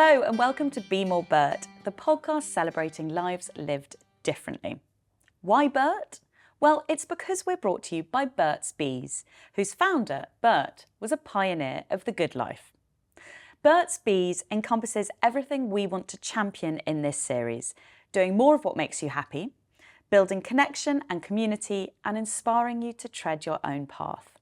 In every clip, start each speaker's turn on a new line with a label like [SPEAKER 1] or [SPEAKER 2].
[SPEAKER 1] Hello and welcome to Be More Burt, the podcast celebrating lives lived differently. Why Burt? Well, it's because we're brought to you by Burt's Bees, whose founder, Burt, was a pioneer of the good life. Burt's Bees encompasses everything we want to champion in this series, doing more of what makes you happy, building connection and community, and inspiring you to tread your own path.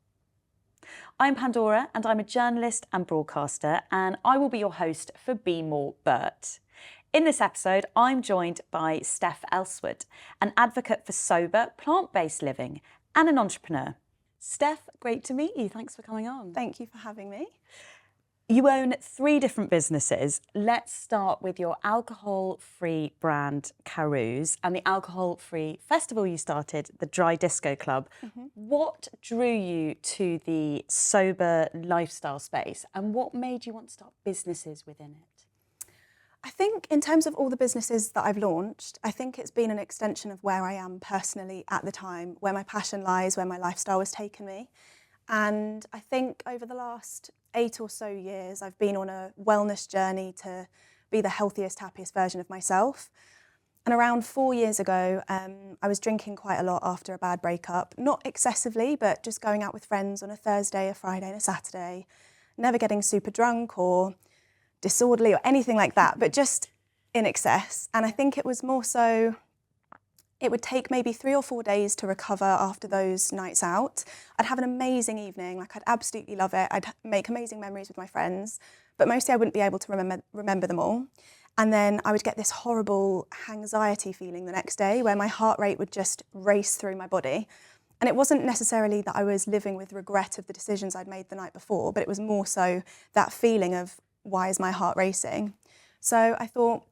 [SPEAKER 1] I'm Pandora and I'm a journalist and broadcaster, and I will be your host for Be More Burt. In this episode, I'm joined by Steph Elswood, an advocate for sober, plant-based living and an entrepreneur. Steph, great to meet you. Thanks for coming on.
[SPEAKER 2] Thank you for having me.
[SPEAKER 1] You own 3 different businesses. Let's start with your alcohol-free brand, Carouse, and the alcohol-free festival you started, the Dry Disco Club. What drew you to the sober lifestyle space, and what made you want to start businesses within it?
[SPEAKER 2] I think in terms of all the businesses that I've launched, I think it's been an extension of where I am personally at the time, where my passion lies, where my lifestyle has taken me. And I think over the last 8 or so years, I've been on a wellness journey to be the healthiest, happiest version of myself. And around 4 years ago, I was drinking quite a lot after a bad breakup, not excessively, but just going out with friends on a Thursday, a Friday and a Saturday, never getting super drunk or disorderly or anything like that, but just in excess. And I think it was more so, it would take maybe 3 or 4 days to recover after those nights out. I'd have an amazing evening, like I'd absolutely love it. I'd make amazing memories with my friends, but mostly I wouldn't be able to remember them all. And then I would get this horrible anxiety feeling the next day where my heart rate would just race through my body. And it wasn't necessarily that I was living with regret of the decisions I'd made the night before, but it was more so that feeling of, why is my heart racing? So I thought,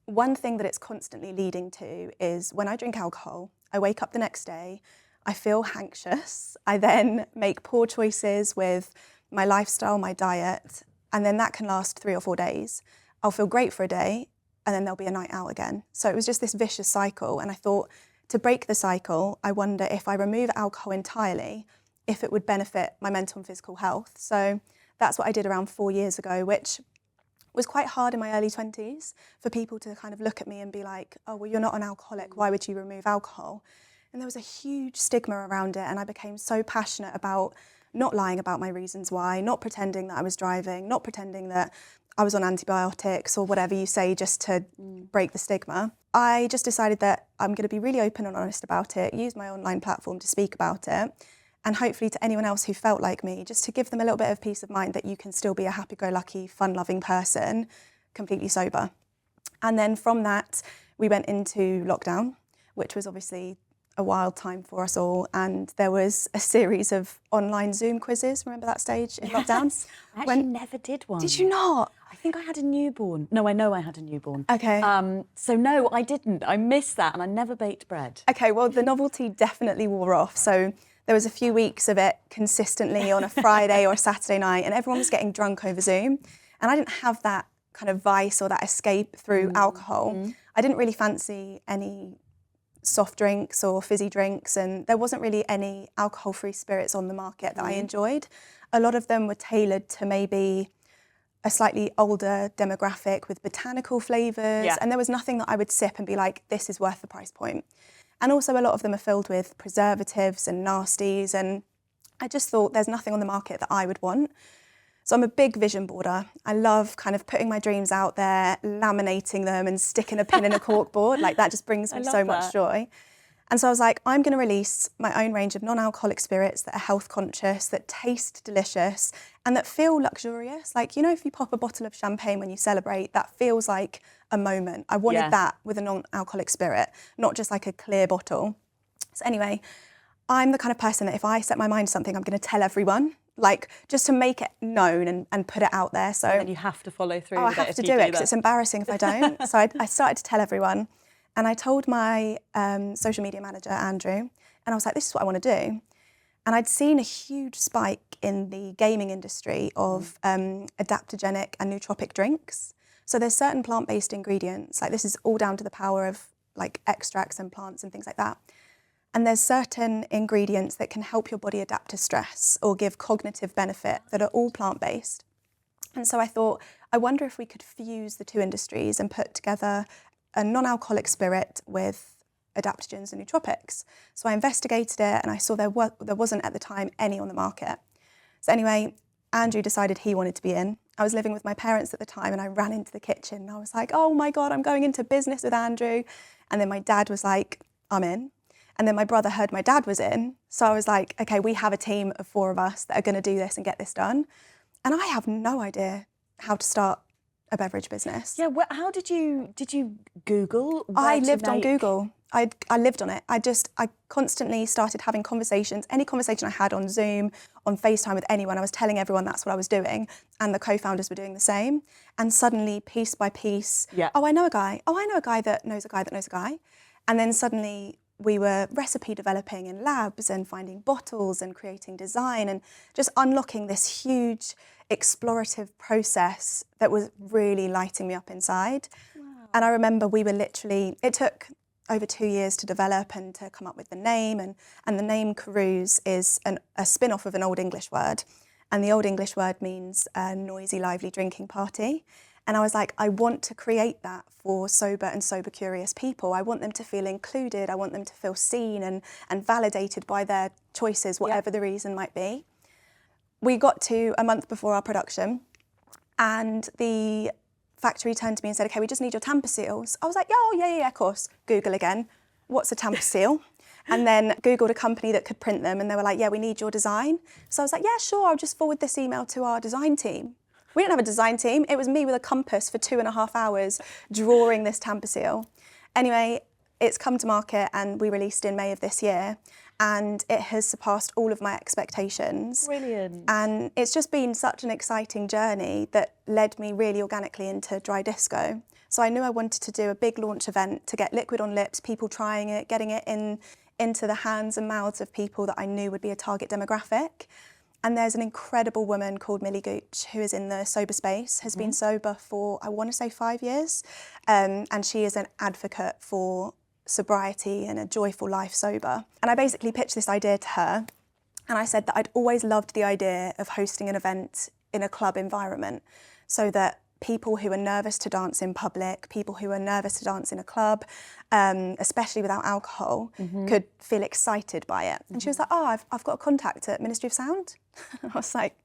[SPEAKER 2] one thing that it's constantly leading to is when I drink alcohol, I wake up the next day, I feel anxious, I then make poor choices with my lifestyle, my diet, and then that can last 3 or 4 days. I'll feel great for a day, and then there'll be a night out again. So it was just this vicious cycle, and I thought, to break the cycle, I wonder if I remove alcohol entirely, if it would benefit my mental and physical health. So that's what I did around 4 years ago, which was quite hard in my early 20s for people to kind of look at me and be like, oh, well, you're not an alcoholic, why would you remove alcohol? And there was a huge stigma around it, and I became so passionate about not lying about my reasons why, not pretending that I was driving, not pretending that I was on antibiotics or whatever you say just to break the stigma. I just decided that I'm going to be really open and honest about it, use my online platform to speak about it, and hopefully to anyone else who felt like me, just to give them a little bit of peace of mind that you can still be a happy-go-lucky, fun-loving person, completely sober. And then from that, we went into lockdown, which was obviously a wild time for us all. And there was a series of online Zoom quizzes. Remember that stage in lockdown?
[SPEAKER 1] I actually never did one.
[SPEAKER 2] Did you not?
[SPEAKER 1] I think I had a newborn. No, I know I had a newborn.
[SPEAKER 2] Okay.
[SPEAKER 1] So no, I didn't. I missed that, and I never baked bread.
[SPEAKER 2] Okay, well, the novelty definitely wore off. So there was a few weeks of it consistently on a Friday or a Saturday night, and everyone was getting drunk over Zoom. And I didn't have that kind of vice or that escape through alcohol. I didn't really fancy any soft drinks or fizzy drinks, and there wasn't really any alcohol-free spirits on the market that I enjoyed. A lot of them were tailored to maybe a slightly older demographic with botanical flavours, and there was nothing that I would sip and be like, this is worth the price point. And also a lot of them are filled with preservatives and nasties, and I just thought there's nothing on the market that I would want. So I'm a big vision boarder. I love kind of putting my dreams out there, laminating them and sticking a pin in a corkboard. Like that just brings me so much joy. And so I was like, I'm going to release my own range of non-alcoholic spirits that are health conscious, that taste delicious, and that feel luxurious. Like, you know, if you pop a bottle of champagne when you celebrate, that feels like a moment. I wanted that with a non-alcoholic spirit, not just like a clear bottle. So anyway, I'm the kind of person that if I set my mind to something, I'm going to tell everyone, like just to make it known and put it out there. So
[SPEAKER 1] and then you have to follow through.
[SPEAKER 2] I have to do it because it's embarrassing if I don't. So I started to tell everyone. And I told my social media manager, Andrew, and I was like, this is what I want to do. And I'd seen a huge spike in the gaming industry of adaptogenic and nootropic drinks. So there's certain plant-based ingredients, like this is all down to the power of like extracts and plants and things like that. And there's certain ingredients that can help your body adapt to stress or give cognitive benefit that are all plant-based. And so I thought, I wonder if we could fuse the two industries and put together a non-alcoholic spirit with adaptogens and nootropics. So I investigated it and I saw there wasn't at the time any on the market. So anyway, Andrew decided he wanted to be in. I was living with my parents at the time and I ran into the kitchen and I was like, oh my God, I'm going into business with Andrew. And then my dad was like, I'm in. And then my brother heard my dad was in. So I was like, okay, we have a team of 4 of us that are going to do this and get this done. And I have no idea how to start a beverage business.
[SPEAKER 1] Yeah, how did you Google?
[SPEAKER 2] I lived on Google. I lived on it. I constantly started having conversations. Any conversation I had on Zoom, on FaceTime with anyone, I was telling everyone that's what I was doing. And the co-founders were doing the same. And suddenly, piece by piece, oh, I know a guy. Oh, I know a guy that knows a guy that knows a guy. And then suddenly we were recipe developing in labs and finding bottles and creating design and just unlocking this huge explorative process that was really lighting me up inside. Wow. And I remember we were literally, it took over 2 years to develop and to come up with the name. And the name Carews is a spin-off of an Old English word. And the Old English word means a noisy, lively drinking party. And I was like, I want to create that for sober and sober curious people. I want them to feel included. I want them to feel seen and validated by their choices, whatever the reason might be. We got to a month before our production and the factory turned to me and said, okay, we just need your tamper seals. I was like, oh, yeah, of course. Google again, what's a tamper seal? And then Googled a company that could print them and they were like, yeah, we need your design. So I was like, yeah, sure, I'll just forward this email to our design team. We didn't have a design team. It was me with a compass for 2.5 hours drawing this tamper seal. Anyway, it's come to market and we released in May of this year and it has surpassed all of my expectations.
[SPEAKER 1] Brilliant.
[SPEAKER 2] And it's just been such an exciting journey that led me really organically into dry disco. So I knew I wanted to do a big launch event to get liquid on lips, people trying it, getting it into the hands and mouths of people that I knew would be a target demographic. And there's an incredible woman called Millie Gooch who is in the sober space, has been sober for, I want to say 5 years. And she is an advocate for sobriety and a joyful life sober. And I basically pitched this idea to her. And I said that I'd always loved the idea of hosting an event in a club environment so that people who are nervous to dance in public, people who are nervous to dance in a club, especially without alcohol, could feel excited by it. And she was like, oh, I've got a contact at Ministry of Sound. I was like,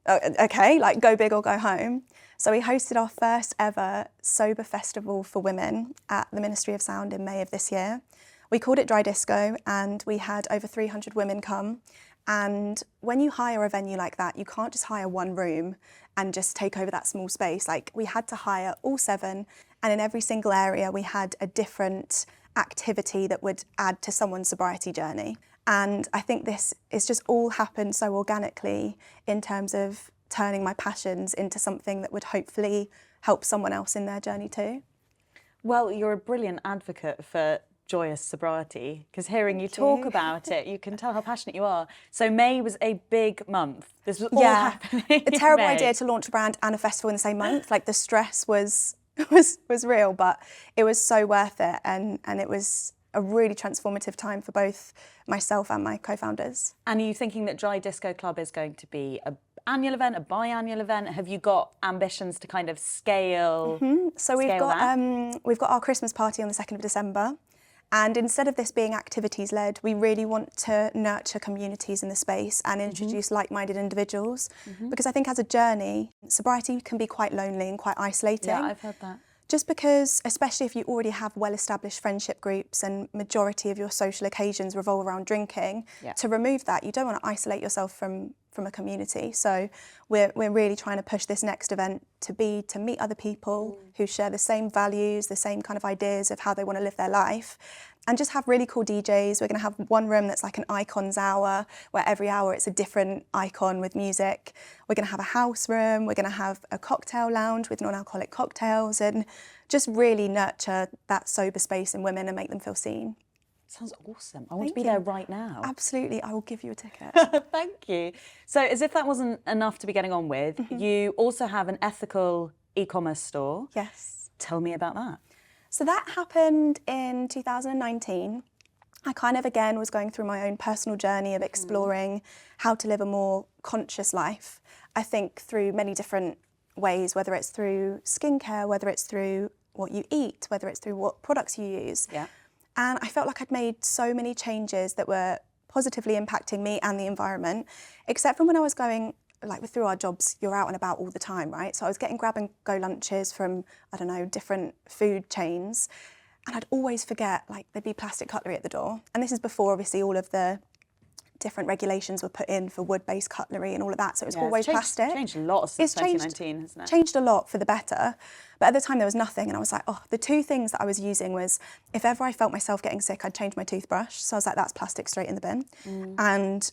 [SPEAKER 2] oh, okay, like go big or go home. So we hosted our first ever sober festival for women at the Ministry of Sound in May of this year. We called it Dry Disco and we had over 300 women come. And when you hire a venue like that, you can't just hire one room and just take over that small space. Like we had to hire all 7 and in every single area we had a different activity that would add to someone's sobriety journey. And I think this is just all happened so organically in terms of turning my passions into something that would hopefully help someone else in their journey too.
[SPEAKER 1] Well, you're a brilliant advocate for joyous sobriety, because hearing you talk about it, you can tell how passionate you are. So May was a big month. This was all happening.
[SPEAKER 2] A terrible idea to launch a brand and a festival in the same month. Like the stress was real, but it was so worth it, and it was a really transformative time for both myself and my co-founders.
[SPEAKER 1] And are you thinking that Dry Disco Club is going to be an annual event, a biannual event? Have you got ambitions to kind of scale?
[SPEAKER 2] So we've got our Christmas party on the 2nd of December. And instead of this being activities-led, we really want to nurture communities in the space and introduce like-minded individuals. Because I think as a journey, sobriety can be quite lonely and quite isolating.
[SPEAKER 1] Yeah, I've heard that.
[SPEAKER 2] Just because, especially if you already have well-established friendship groups and majority of your social occasions revolve around drinking, to remove that, you don't want to isolate yourself from a community. So we're really trying to push this next event to meet other people who share the same values, the same kind of ideas of how they want to live their life, and just have really cool DJs. We're going to have one room that's like an icons hour, where every hour it's a different icon with music. We're going to have a house room. We're going to have a cocktail lounge with non-alcoholic cocktails, and just really nurture that sober space in women and make them feel seen.
[SPEAKER 1] Sounds awesome. I want to be there right now.
[SPEAKER 2] Absolutely, I will give you a ticket.
[SPEAKER 1] Thank you. So as if that wasn't enough to be getting on with, you also have an ethical e-commerce store.
[SPEAKER 2] Yes.
[SPEAKER 1] Tell me about that.
[SPEAKER 2] So that happened in 2019. I kind of, again, was going through my own personal journey of exploring how to live a more conscious life. I think through many different ways, whether it's through skincare, whether it's through what you eat, whether it's through what products you use.
[SPEAKER 1] Yeah.
[SPEAKER 2] And I felt like I'd made so many changes that were positively impacting me and the environment, except from when I was going, like through our jobs, you're out and about all the time, right? So I was getting grab and go lunches from, I don't know, different food chains. And I'd always forget, like there'd be plastic cutlery at the door. And this is before obviously all of the different regulations were put in for wood-based cutlery and all of that. So it was always plastic.
[SPEAKER 1] It's changed a lot since 2019, hasn't it?
[SPEAKER 2] Changed a lot for the better. But at the time there was nothing. And I was like, oh, the two things that I was using was, if ever I felt myself getting sick, I'd change my toothbrush. So I was like, that's plastic, straight in the bin. And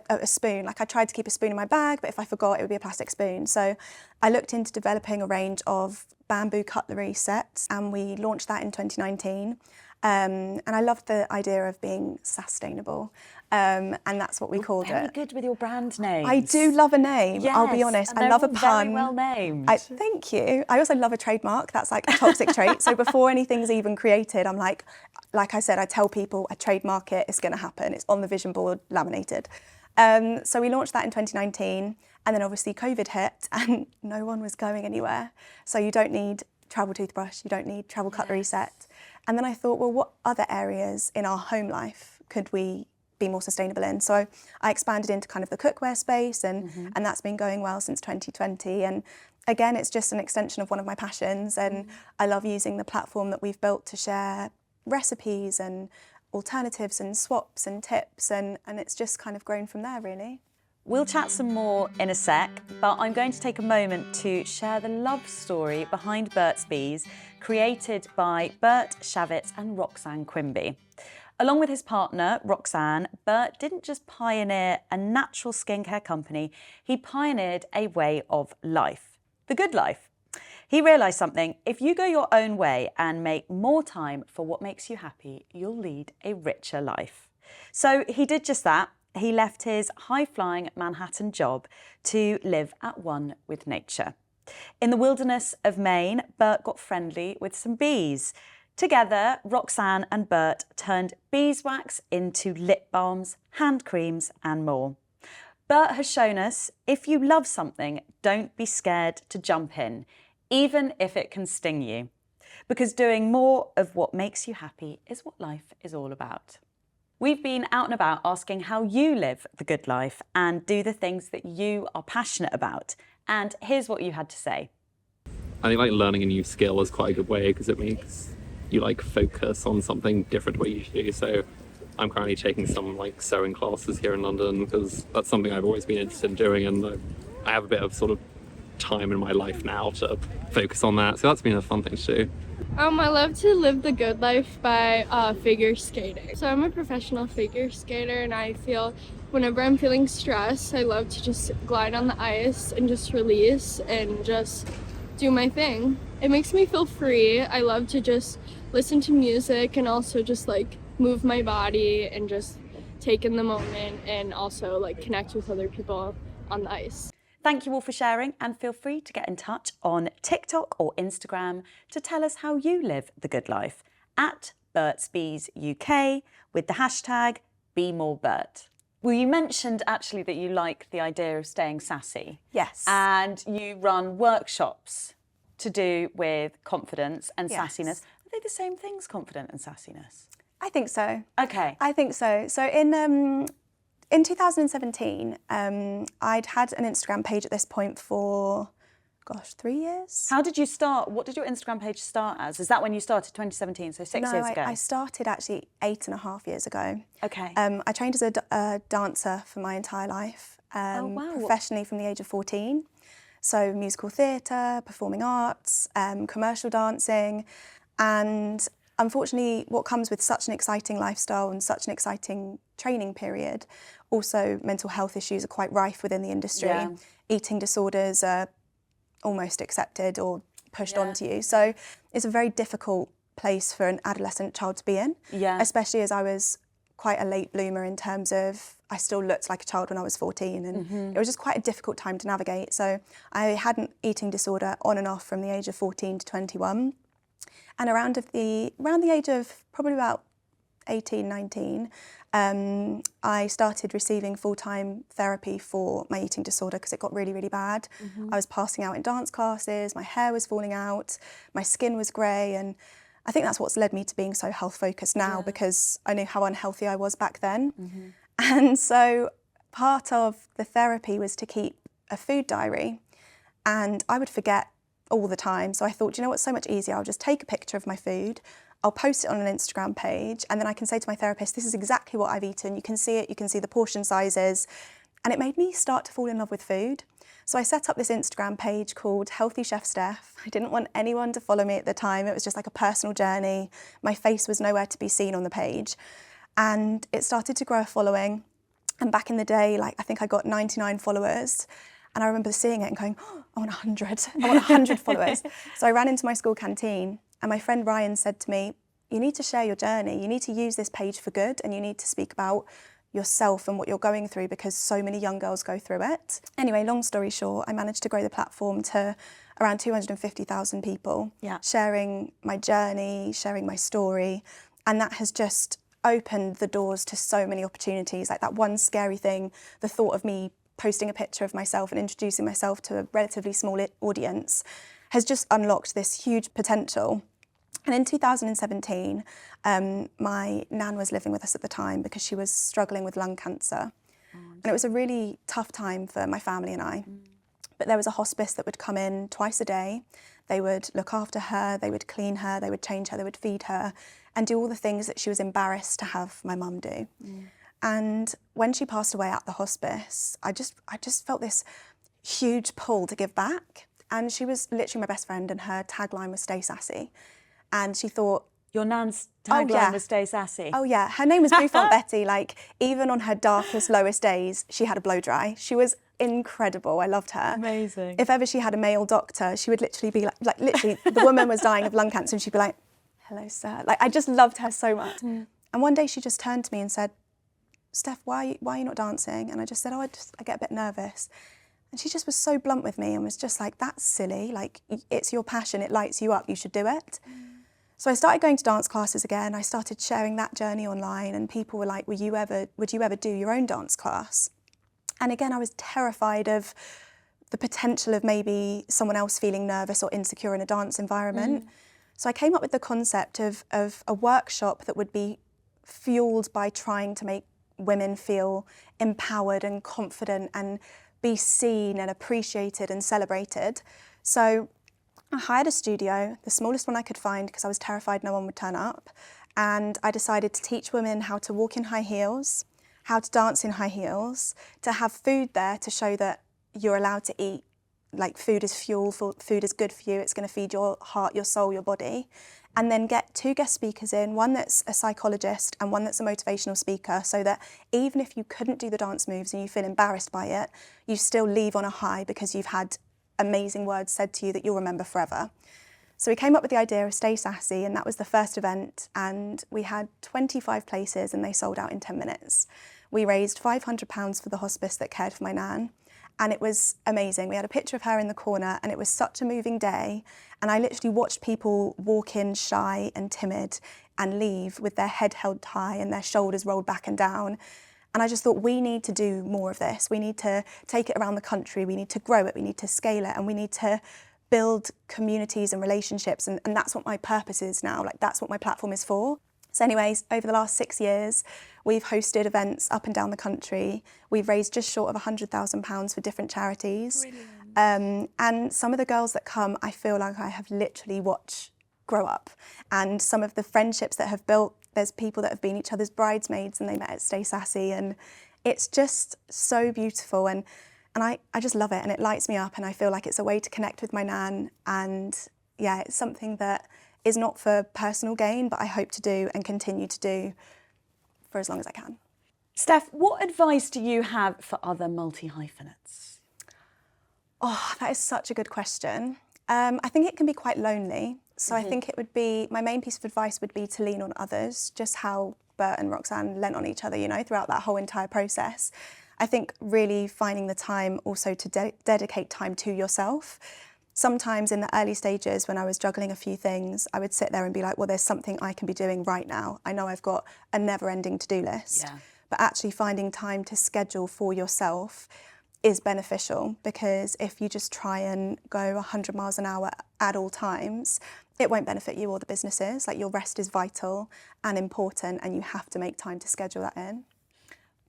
[SPEAKER 2] a spoon, like I tried to keep a spoon in my bag, but if I forgot, it would be a plastic spoon. So I looked into developing a range of bamboo cutlery sets, and we launched that in 2019. And I loved the idea of being sustainable, and that's what we called it.
[SPEAKER 1] Very good with your brand name.
[SPEAKER 2] I do love a name,
[SPEAKER 1] yes,
[SPEAKER 2] I'll be honest.
[SPEAKER 1] And
[SPEAKER 2] I love a pun.
[SPEAKER 1] Very well named.
[SPEAKER 2] Thank you. I also love a trademark. That's like a toxic trait. So before anything's even created, I'm like I said, I tell people I trademark it, it's going to happen. It's on the vision board, laminated. So we launched that in 2019, and then obviously COVID hit and no one was going anywhere. So you don't need travel toothbrush, you don't need travel cutlery set. And then I thought, well, what other areas in our home life could we be more sustainable in? So I expanded into kind of the cookware space, and that's been going well since 2020. And again, it's just an extension of one of my passions, and I love using the platform that we've built to share recipes and alternatives and swaps and tips, and it's just kind of grown from there, really.
[SPEAKER 1] We'll chat some more in a sec, but I'm going to take a moment to share the love story behind Burt's Bees, created by Burt Shavitz and Roxanne Quimby. Along with his partner, Roxanne, Burt didn't just pioneer a natural skincare company, he pioneered a way of life, the good life. He realised something: if you go your own way and make more time for what makes you happy, you'll lead a richer life. So he did just that. He left his high-flying Manhattan job to live at one with nature. In the wilderness of Maine, Burt got friendly with some bees. Together, Roxanne and Burt turned beeswax into lip balms, hand creams and more. Burt has shown us, if you love something, don't be scared to jump in, even if it can sting you. Because doing more of what makes you happy is what life is all about. We've been out and about asking how you live the good life and do the things that you are passionate about. And here's what you had to say.
[SPEAKER 3] I think like learning a new skill is quite a good way because it makes you like focus on something different to what you usually do. So I'm currently taking some like sewing classes here in London because that's something I've always been interested in doing, and I have a bit of sort of time in my life now to focus on that. So that's been a fun thing to do.
[SPEAKER 4] I love to live the good life by figure skating. So I'm a professional figure skater, and I feel whenever I'm feeling stressed, I love to just glide on the ice and just release and just do my thing. It makes me feel free. I love to just listen to music and also just like move my body and just take in the moment, and also like connect with other people on the ice.
[SPEAKER 1] Thank you all for sharing, and feel free to get in touch on TikTok or Instagram to tell us how you live the good life at Burt's Bees UK with the hashtag #BeMoreBurt. Well, you mentioned actually that you like the idea of staying sassy.
[SPEAKER 2] Yes.
[SPEAKER 1] And you run workshops to do with confidence and
[SPEAKER 2] Yes.
[SPEAKER 1] sassiness. Are they the same things, confident and sassiness?
[SPEAKER 2] I think so.
[SPEAKER 1] Okay.
[SPEAKER 2] I think so. So in 2017, I'd had an Instagram page at this point for, 3 years.
[SPEAKER 1] How did you start? What did your Instagram page start as? Is that when you started, 2017, so 6 years ago?
[SPEAKER 2] I started actually 8.5 years ago.
[SPEAKER 1] Okay.
[SPEAKER 2] I trained as a dancer for my entire life,
[SPEAKER 1] wow.
[SPEAKER 2] professionally from the age of 14. So musical theatre, performing arts, commercial dancing, and unfortunately, what comes with such an exciting lifestyle and such an exciting training period, also mental health issues are quite rife within the industry.
[SPEAKER 1] Yeah.
[SPEAKER 2] Eating disorders are almost accepted or pushed onto you. So it's a very difficult place for an adolescent child to be in, especially as I was quite a late bloomer in terms of I still looked like a child when I was 14, and it was just quite a difficult time to navigate. So I had an eating disorder on and off from the age of 14 to 21. And around the age of probably about 18, 19, I started receiving full-time therapy for my eating disorder because it got really, really bad. I was passing out in dance classes, my hair was falling out, my skin was grey, and I think that's what's led me to being so health focused now because I knew how unhealthy I was back then. And so part of the therapy was to keep a food diary, and I would forget all the time. So I thought, you know what's so much easier? I'll just take a picture of my food, I'll post it on an Instagram page, and then I can say to my therapist, this is exactly what I've eaten. You can see it, you can see the portion sizes. And it made me start to fall in love with food. So I set up this Instagram page called Healthy Chef Steph. I didn't want anyone to follow me at the time. It was just like a personal journey. My face was nowhere to be seen on the page. And it started to grow a following. And back in the day, like I think I got 99 followers. And I remember seeing it and going, oh, I want 100. I want 100 followers. So I ran into my school canteen and my friend Ryan said to me, you need to share your journey. You need to use this page for good and you need to speak about yourself and what you're going through because so many young girls go through it. Anyway, long story short, I managed to grow the platform to around 250,000 people, sharing my journey, sharing my story. And that has just opened the doors to so many opportunities. Like that one scary thing, the thought of me posting a picture of myself and introducing myself to a relatively small audience has just unlocked this huge potential. And in 2017, my nan was living with us at the time because she was struggling with lung cancer. And it was a really tough time for my family and I. But there was a hospice that would come in twice a day. They would look after her, they would clean her, they would change her, they would feed her, and do all the things that she was embarrassed to have my mum do. And when she passed away at the hospice, I just felt this huge pull to give back. And she was literally my best friend, and her tagline was "Stay Sassy." And she thought,
[SPEAKER 1] your nan's tagline was "Stay Sassy."
[SPEAKER 2] Oh yeah, her name was Bouffant Betty. Like even on her darkest, lowest days, she had a blow dry. She was incredible. I loved her.
[SPEAKER 1] Amazing.
[SPEAKER 2] If ever she had a male doctor, she would literally be like literally, the woman was dying of lung cancer, and she'd be like, "Hello, sir." Like I just loved her so much. And one day she just turned to me and said, "Steph, why are you not dancing?" And I just said, "Oh, I get a bit nervous." And she just was so blunt with me and was just like, "That's silly. Like it's your passion. It lights you up. You should do it." So I started going to dance classes again. I started sharing that journey online, and people were like, would you ever do your own dance class? And again, I was terrified of the potential of maybe someone else feeling nervous or insecure in a dance environment. So I came up with the concept of a workshop that would be fueled by trying to make women feel empowered and confident and be seen and appreciated and celebrated. So I hired a studio, the smallest one I could find because I was terrified no one would turn up. And I decided to teach women how to walk in high heels, how to dance in high heels, to have food there to show that you're allowed to eat. Like food is fuel, food is good for you, it's going to feed your heart, your soul, your body. And then get 2 guest speakers in, one that's a psychologist and one that's a motivational speaker, so that even if you couldn't do the dance moves and you feel embarrassed by it, you still leave on a high because you've had amazing words said to you that you'll remember forever. So we came up with the idea of Stay Sassy, and that was the first event, and we had 25 places and they sold out in 10 minutes. We raised £500 for the hospice that cared for my nan, and it was amazing. We had a picture of her in the corner, and it was such a moving day, and I literally watched people walk in shy and timid and leave with their head held high and their shoulders rolled back and down. And I just thought, we need to do more of this. We need to take it around the country. We need to grow it. We need to scale it. And we need to build communities and relationships. And that's what my purpose is now. Like, that's what my platform is for. So anyways, over the last 6 years, we've hosted events up and down the country. We've raised just short of £100,000 for different charities. And some of the girls that come, I feel like I have literally watched grow up. And some of the friendships that have built, there's people that have been each other's bridesmaids and they met at Stay Sassy, and it's just so beautiful, and I just love it, and it lights me up, and I feel like it's a way to connect with my nan, and yeah, it's something that is not for personal gain, but I hope to do and continue to do for as long as I can.
[SPEAKER 1] Steph, what advice do you have for other multi-hyphenates?
[SPEAKER 2] Oh, that is such a good question. I think it can be quite lonely. So I think it would be, my main piece of advice would be to lean on others, just how Burt and Roxanne lent on each other, you know, throughout that whole entire process. I think really finding the time also to dedicate time to yourself. sometimes in the early stages when I was juggling a few things, I would sit there and be like, well, there's something I can be doing right now. I know I've got a never-ending to-do list, but actually finding time to schedule for yourself is beneficial, because if you just try and go 100 miles an hour at all times, it won't benefit you or the businesses. Like, your rest is vital and important, and you have to make time to schedule that in.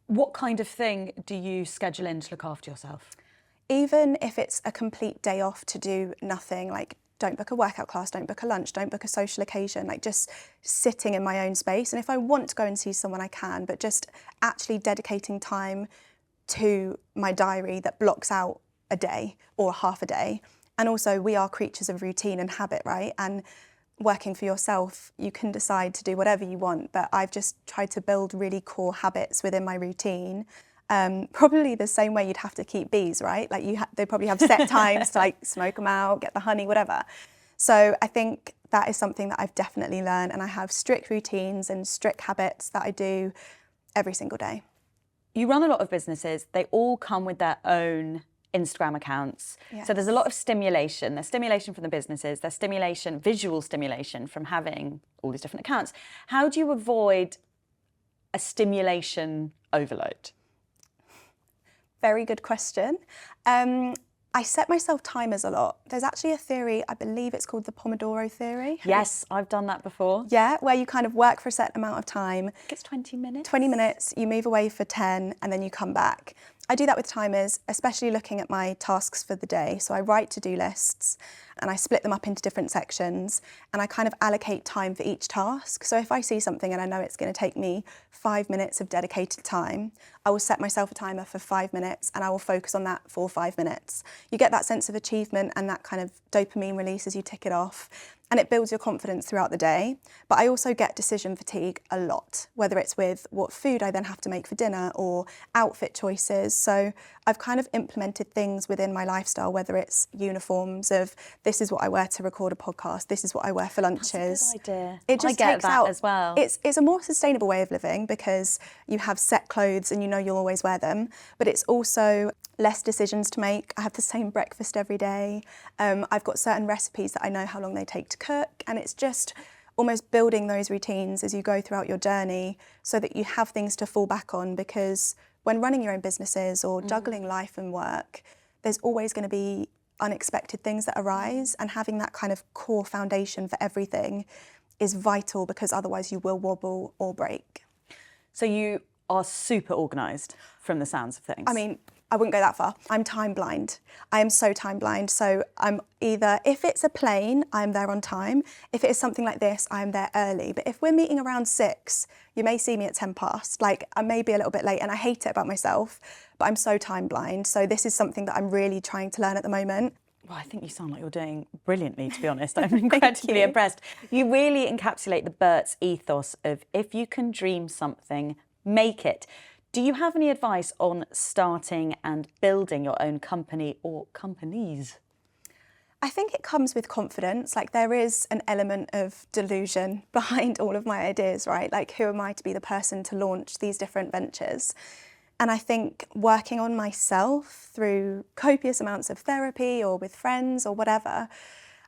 [SPEAKER 1] What kind of thing do you schedule in to look after yourself?
[SPEAKER 2] Even if it's a complete day off to do nothing, like don't book a workout class, don't book a lunch, don't book a social occasion, like just sitting in my own space. And if I want to go and see someone, I can, but just actually dedicating time to my diary that blocks out a day or half a day. And also, we are creatures of routine and habit, right? And working for yourself, you can decide to do whatever you want, but I've just tried to build really core habits within my routine. Probably the same way you'd have to keep bees, right? Like they probably have set times to like smoke them out, get the honey, whatever. So I think that is something that I've definitely learned, and I have strict routines and strict habits that I do every single day.
[SPEAKER 1] You run a lot of businesses. They all come with their own Instagram accounts.
[SPEAKER 2] Yes.
[SPEAKER 1] So there's a lot of stimulation. There's stimulation from the businesses. There's stimulation, visual stimulation from having all these different accounts. How do you avoid a stimulation overload?
[SPEAKER 2] Very good question. I set myself timers a lot. There's actually a theory, I believe it's called the Pomodoro theory.
[SPEAKER 1] Yes, I've done that before.
[SPEAKER 2] Yeah, where you kind of work for a certain amount of time.
[SPEAKER 1] I think it's 20 minutes.
[SPEAKER 2] 20 minutes, you move away for 10, and then you come back. I do that with timers, especially looking at my tasks for the day. So I write to-do lists and I split them up into different sections, and I kind of allocate time for each task. So if I see something and I know it's going to take me 5 minutes of dedicated time, I will set myself a timer for 5 minutes and I will focus on that for 5 minutes. You get that sense of achievement and that kind of dopamine release as you tick it off, and it builds your confidence throughout the day. But I also get decision fatigue a lot, whether it's with what food I then have to make for dinner or outfit choices. So I've kind of implemented things within my lifestyle, whether it's uniforms of this is what I wear to record a podcast, this is what I wear for lunches.
[SPEAKER 1] That's a good idea.
[SPEAKER 2] It just
[SPEAKER 1] I get
[SPEAKER 2] takes
[SPEAKER 1] that
[SPEAKER 2] out,
[SPEAKER 1] as well.
[SPEAKER 2] It's a more sustainable way of living because you have set clothes and you know you'll always wear them, but it's also less decisions to make. I have the same breakfast every day. I've got certain recipes that I know how long they take to cook, and it's just almost building those routines as you go throughout your journey so that you have things to fall back on, because when running your own businesses or juggling life and work, there's always going to be unexpected things that arise, and having that kind of core foundation for everything is vital, because otherwise you will wobble or break.
[SPEAKER 1] So you are super organised from the sounds of things.
[SPEAKER 2] I mean, I wouldn't go that far. I'm time blind. I am so time blind. So I'm either, if it's a plane, I'm there on time. If it is something like this, I'm there early. But if we're meeting around 6, you may see me at 10 past. Like, I may be a little bit late, and I hate it about myself, but I'm so time blind. So this is something that I'm really trying to learn at the moment.
[SPEAKER 1] Well, I think you sound like you're doing brilliantly, to be honest. I'm incredibly impressed. You really encapsulate the Burt's ethos of if you can dream something, make it. Do you have any advice on starting and building your own company or companies?
[SPEAKER 2] I think it comes with confidence. Like, there is an element of delusion behind all of my ideas, right? Like, who am I to be the person to launch these different ventures? And I think working on myself through copious amounts of therapy or with friends or whatever,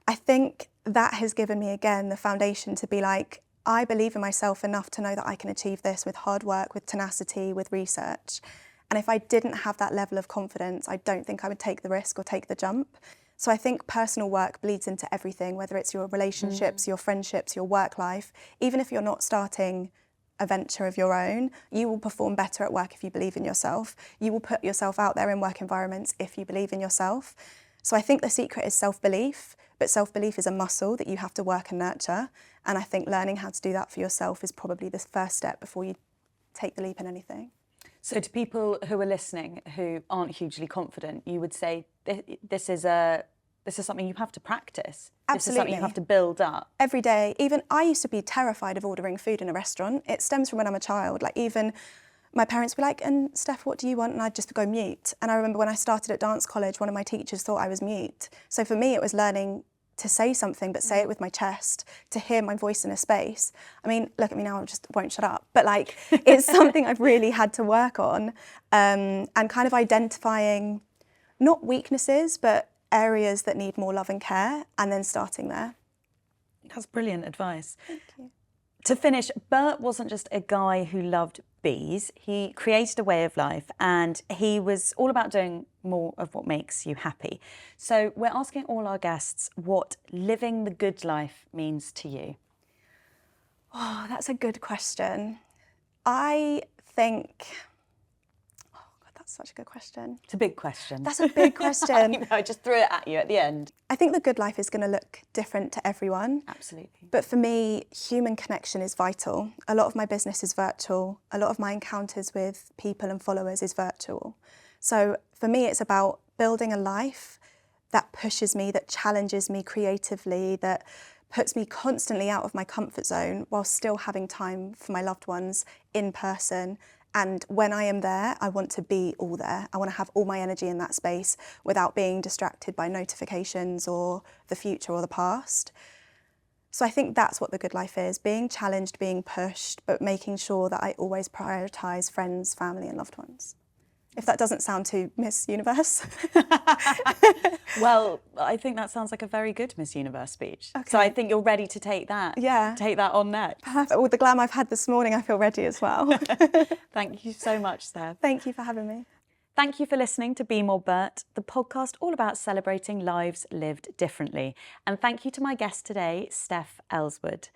[SPEAKER 2] I think that has given me, again, the foundation to be like, I believe in myself enough to know that I can achieve this with hard work, with tenacity, with research. And if I didn't have that level of confidence, I don't think I would take the risk or take the jump. So I think personal work bleeds into everything, whether it's your relationships, your friendships, your work life. Even if you're not starting a venture of your own, you will perform better at work if you believe in yourself. You will put yourself out there in work environments if you believe in yourself. So I think the secret is self-belief, but self-belief is a muscle that you have to work and nurture. And I think learning how to do that for yourself is probably the first step before you take the leap in anything.
[SPEAKER 1] So to people who are listening who aren't hugely confident, you would say this is something you have to practice.
[SPEAKER 2] Absolutely.
[SPEAKER 1] This is something you have to build up.
[SPEAKER 2] Every day. Even I used to be terrified of ordering food in a restaurant. It stems from when I'm a child. Like, even my parents were like, and Steph, what do you want? And I'd just go mute. And I remember when I started at dance college, one of my teachers thought I was mute. So for me, it was learning to say something, but say it with my chest, to hear my voice in a space. I mean, look at me now, I just won't shut up. But like, it's something I've really had to work on, and kind of identifying not weaknesses, but areas that need more love and care, and then starting there.
[SPEAKER 1] That's brilliant advice.
[SPEAKER 2] Thank you.
[SPEAKER 1] To finish, Burt wasn't just a guy who loved bees. He created a way of life, and he was all about doing more of what makes you happy. So we're asking all our guests what living the good life means to you.
[SPEAKER 2] Oh, that's a good question. I think, oh God, that's such a good question.
[SPEAKER 1] It's a big question.
[SPEAKER 2] That's a big question.
[SPEAKER 1] I just threw it at you at the end.
[SPEAKER 2] I think the good life is going to look different to everyone.
[SPEAKER 1] Absolutely.
[SPEAKER 2] But for me, human connection is vital. A lot of my business is virtual. A lot of my encounters with people and followers is virtual. So for me, it's about building a life that pushes me, that challenges me creatively, that puts me constantly out of my comfort zone while still having time for my loved ones in person. And when I am there, I want to be all there. I want to have all my energy in that space without being distracted by notifications or the future or the past. So I think that's what the good life is, being challenged, being pushed, but making sure that I always prioritise friends, family and loved ones. If that doesn't sound too Miss Universe.
[SPEAKER 1] Well, I think that sounds like a very good Miss Universe speech.
[SPEAKER 2] Okay.
[SPEAKER 1] So I think you're ready to take that.
[SPEAKER 2] Yeah.
[SPEAKER 1] Take that on next.
[SPEAKER 2] Perfect. With the glam I've had this morning, I feel ready as well.
[SPEAKER 1] Thank you so much, Steph.
[SPEAKER 2] Thank you for having me.
[SPEAKER 1] Thank you for listening to Be More Burt, the podcast all about celebrating lives lived differently. And thank you to my guest today, Steph Elswood.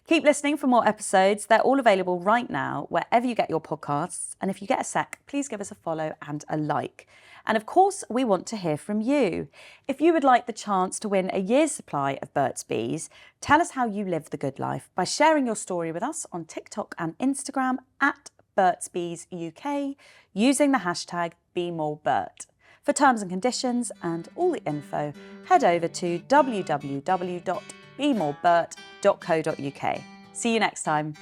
[SPEAKER 1] Keep listening for more episodes. They're all available right now, wherever you get your podcasts. And if you get a sec, please give us a follow and a like. And of course, we want to hear from you. If you would like the chance to win a year's supply of Burt's Bees, tell us how you live the good life by sharing your story with us on TikTok and Instagram at Burt's Bees UK using the hashtag BeMoreBurt. For terms and conditions and all the info, head over to www.bemoreburt.co.uk. See you next time.